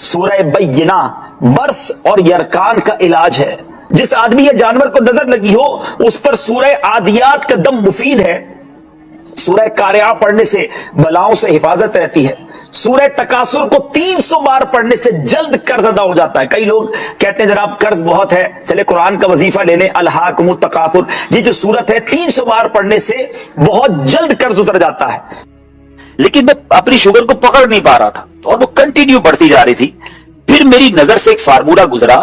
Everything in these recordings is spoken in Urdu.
سورہ بینہ برس اور یرکان کا علاج ہے. جس آدمی یا جانور کو نظر لگی ہو اس پر سورہ عادیات کا دم مفید ہے. سورہ قارعہ پڑھنے سے بلاؤں سے حفاظت رہتی ہے. سورہ تکاثر کو 300 بار پڑھنے سے جلد قرض ادا ہو جاتا ہے. کئی لوگ کہتے ہیں جناب قرض بہت ہے, چلے قرآن کا وظیفہ لے لیں, الہاکم التکاثر. یہ جو سورت ہے 300 بار پڑھنے سے بہت جلد قرض اتر جاتا ہے. لیکن میں اپنی شوگر کو پکڑ نہیں پا رہا تھا اور وہ کنٹینیو بڑھتی جا رہی تھی. پھر میری نظر سے ایک فارمولا گزرا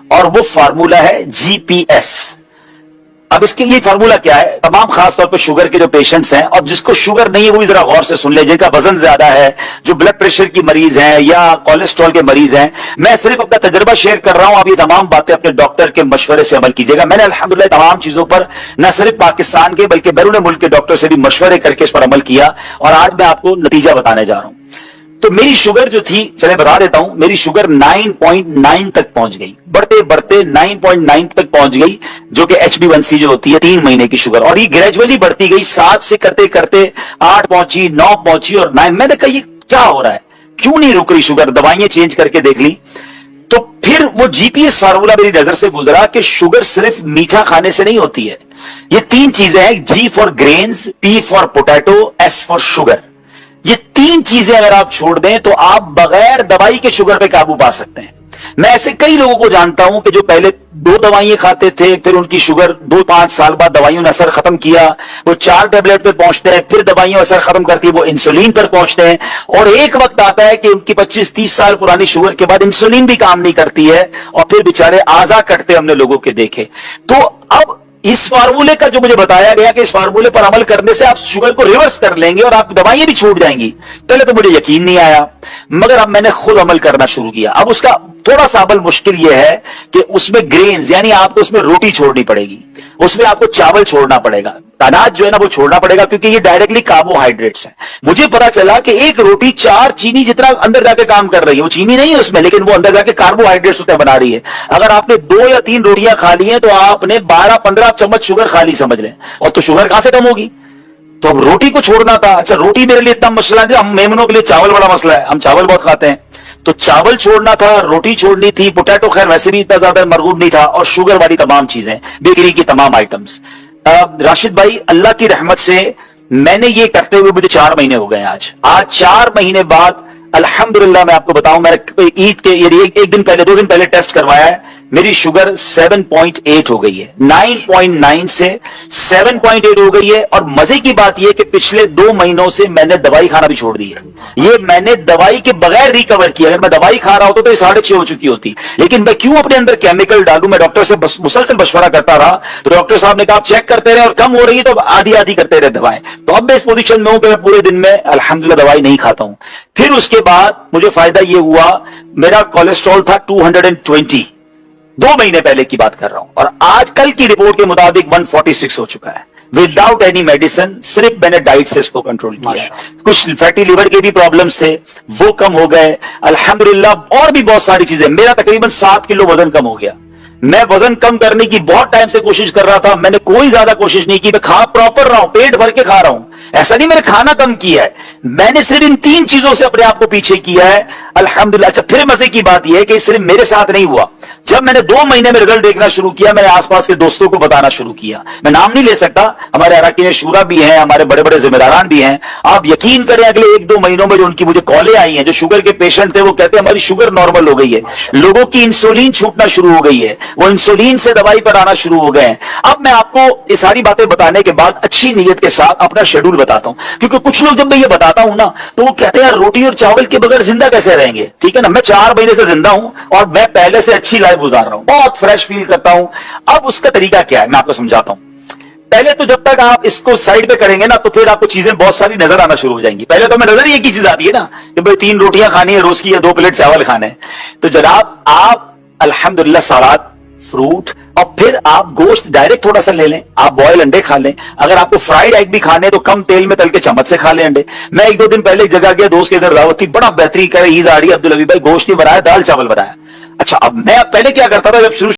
اور وہ فارمولا ہے جی پی ایس. اب اس کے یہ فارمولا کیا ہے, تمام خاص طور پہ شوگر کے جو پیشنٹس ہیں اور جس کو شوگر نہیں ہے وہ بھی ذرا غور سے سن لے, جن کا وزن زیادہ ہے, جو بلڈ پریشر کی مریض ہیں یا کولیسٹرول کے مریض ہیں. میں صرف اپنا تجربہ شیئر کر رہا ہوں, آپ یہ تمام باتیں اپنے ڈاکٹر کے مشورے سے عمل کیجیے گا. میں نے الحمدللہ تمام چیزوں پر نہ صرف پاکستان کے بلکہ بیرون ملک کے ڈاکٹر سے بھی مشورے کر کے اس پر عمل کیا اور آج میں آپ کو نتیجہ بتانے جا رہا ہوں. تو میری شوگر جو تھی, چلے بتا دیتا ہوں, میری شوگر 9.9 تک پہنچ گئی, بڑھتے بڑھتے 9.9 تک پہنچ گئی, جو کہ HB1C جو ہوتی ہے 3 مہینے کی شوگر, اور یہ گریجولی بڑھتی گئی. 7 سے کرتے کرتے 8 پہنچی, 9 پہنچی اور 9. میں نے کہا یہ کیا ہو رہا ہے, کیوں نہیں رک رہی شوگر؟ دوائیں چینج کر کے دیکھ لی تو پھر وہ جی پی ایس فارمولا میری نظر سے گزرا کہ شوگر صرف میٹھا کھانے سے نہیں ہوتی ہے. یہ 3 چیزیں ہیں, G for greens, P for potato, S for sugar. یہ 3 چیزیں اگر آپ چھوڑ دیں تو آپ بغیر دوائی کے شوگر پہ قابو پا سکتے ہیں. میں ایسے کئی لوگوں کو جانتا ہوں کہ جو پہلے 2 دوائیں کھاتے تھے, پھر ان کی شوگر 2-5 سال بعد دوائیوں نے اثر ختم کیا, وہ 4 ٹیبلٹ پہ پہنچتے ہیں, پھر دوائیوں اثر ختم کرتی ہے, وہ انسولین پر پہنچتے ہیں, اور ایک وقت آتا ہے کہ ان کی 25-30 سال پرانی شوگر کے بعد انسولین بھی کام نہیں کرتی ہے اور پھر بیچارے اعضا کٹتے ہم نے لوگوں کے دیکھے. تو اب اس فارمولے کا جو مجھے بتایا گیا کہ اس فارمولے پر عمل کرنے سے آپ شوگر کو ریورس کر لیں گے اور آپ دوائیں بھی چھوٹ جائیں گی, پہلے تو مجھے یقین نہیں آیا, مگر اب میں نے خود عمل کرنا شروع کیا. اب اس کا تھوڑا سا عمل مشکل یہ ہے کہ اس میں گرینز یعنی آپ کو اس میں روٹی چھوڑنی پڑے گی, اس میں آپ کو چاول چھوڑنا پڑے گا, اناج جو ہے نا وہ چھوڑنا پڑے گا, کیونکہ یہ ڈائریکٹلی کاربوہائیڈریٹس ہیں. مجھے پتا چلا کہ ایک روٹی 4 چینی جتنا اندر جا کے کام کر رہی ہے, وہ چینی نہیں ہے اس میں, لیکن وہ اندر جا کے کاربوہائیڈریٹس ہوتے بنا رہی ہے. اگر آپ نے 2 یا 3 روٹیاں کھا لی ہیں تو آپ نے 12-15 چمچ شوگر کھا لی سمجھ لیں, اور تو شوگر کہاں سے کم ہوگی؟ تو اب روٹی کو چھوڑنا تھا. اچھا روٹی میرے لیے اتنا مسئلہ ہے, ہم میمنوں کے لیے چاول بڑا مسئلہ ہے, ہم چاول بہت کھاتے ہیں, تو چاول چھوڑنا تھا, روٹی چھوڑنی تھی, پوٹیٹو خیر ویسے بھی اتنا زیادہ مرغوب نہیں تھا, اور شوگر والی تمام چیزیں, بیکری کی تمام آئٹمز. راشد بھائی اللہ کی رحمت سے میں نے یہ کرتے ہوئے مجھے 4 مہینے ہو گئے. آج 4 مہینے بعد الحمدللہ میں آپ کو بتاؤں, میں نے عید کے ایک دن پہلے 2 دن پہلے ٹیسٹ کروایا ہے, میری شوگر 7.8 ہو گئی ہے, 9.9 سے 7.8 ہو گئی ہے. اور مزے کی بات یہ کہ پچھلے 2 مہینوں سے میں نے دوائی کھانا بھی چھوڑ دی ہے. یہ میں نے دوائی کے بغیر ریکور کیا. اگر میں دوائی کھا رہا ہوتا تو یہ 6.5 ہو چکی ہوتی, لیکن میں کیوں اپنے اندر کیمیکل ڈالوں؟ میں ڈاکٹر سے مسلسل مشورہ کرتا رہا, تو ڈاکٹر صاحب نے کہا آپ چیک کرتے رہے اور کم ہو رہی ہے تو آدھی کرتے رہے دوائیں. تو اب میں اس پوزیشن میں ہوں کہ میں پورے دن میں الحمدللہ دوائی نہیں کھاتا ہوں. پھر اس کے بعد مجھے فائدہ یہ ہوا, میرا کولیسٹرول تھا 220, 2 مہینے پہلے کی بات کر رہا ہوں, اور آج کل کی رپورٹ کے مطابق 146 ہو چکا ہے وداؤٹ اینی میڈیسن. صرف میں نے ڈائٹ سے اس کو کنٹرول کیا. کچھ فیٹی لیور کے بھی پرابلمز تھے, وہ کم ہو گئے الحمدللہ, اور بھی بہت ساری چیزیں. میرا تقریباً 7 کلو وزن کم ہو گیا. میں وزن کم کرنے کی بہت ٹائم سے کوشش کر رہا تھا, میں نے کوئی زیادہ کوشش نہیں کی, میں کھا پراپر رہا ہوں, پیٹ بھر کے کھا رہا ہوں, ایسا نہیں میں نے کھانا کم کیا ہے, میں نے صرف ان 3 چیزوں سے اپنے آپ کو پیچھے کیا ہے الحمدللہ. اچھا پھر مزے کی بات یہ ہے کہ صرف میرے ساتھ نہیں ہوا, جب میں نے 2 مہینے میں رزلٹ دیکھنا شروع کیا, میں نے آس پاس کے دوستوں کو بتانا شروع کیا. میں نام نہیں لے سکتا, ہمارے اراکین شورا بھی ہیں, ہمارے بڑے بڑے ذمہ داران بھی ہیں. آپ یقین کریں اگلے 1-2 مہینوں میں جو ان کی مجھے کالیں آئی ہیں, جو شوگر کے پیشنٹ تھے وہ کہتے ہیں ہماری شوگر نارمل ہو گئی ہے, لوگوں کی انسولین چھوٹنا شروع ہو گئی ہے, وہ انسولین سے دوائی پر آنا شروع ہو گئے ہیں. اب میں آپ کو یہ ساری باتیں بتانے کے بعد اچھی نیت کے ساتھ اپنا شیڈول بتاتا ہوں, کیونکہ کچھ لوگ جب میں یہ بتاتا ہوں نا تو وہ کہتے ہیں یار روٹی اور چاول کے بغیر زندہ کیسے رہیں گے؟ ٹھیک ہے نا, میں 4 مہینے سے زندہ ہوں اور میں پہلے سے اچھی لائف گزار رہا ہوں, بہت فریش فیل کرتا ہوں. اب اس کا طریقہ کیا ہے میں آپ کو سمجھاتا ہوں. پہلے تو جب تک آپ اس کو سائڈ پہ کریں گے نا تو پھر آپ کو چیزیں بہت ساری نظر آنا شروع ہو جائیں گی. پہلے تو میں نظر ایک ہی چیز آتی ہے نا کہ بھائی 3 روٹیاں کھانی ہے روز کی یا 2 پلیٹ چاول کھانے ہیں. تو جناب آپ الحمدللہ سلاد, فروٹ, اور پھر آپ گوشت ڈائریکٹ تھوڑا سا لے لیں, آپ بوائل انڈے کھا لیں. اگر آپ کو فرائیڈ ایگ بھی کھانے تو کم تیل میں تل کے چمچ سے کھا لیں انڈے. میں 1-2 دن پہلے ایک جگہ گیا, دوست کے گھر دعوت تھی, بڑا بہترین کہہ رہے عید آ رہی ہے عبدالحبیب بھائی, گوشت نہیں بنایا دال چاول بنایا. اچھا اب میں پہلے کیا کرتا تھا جب شروع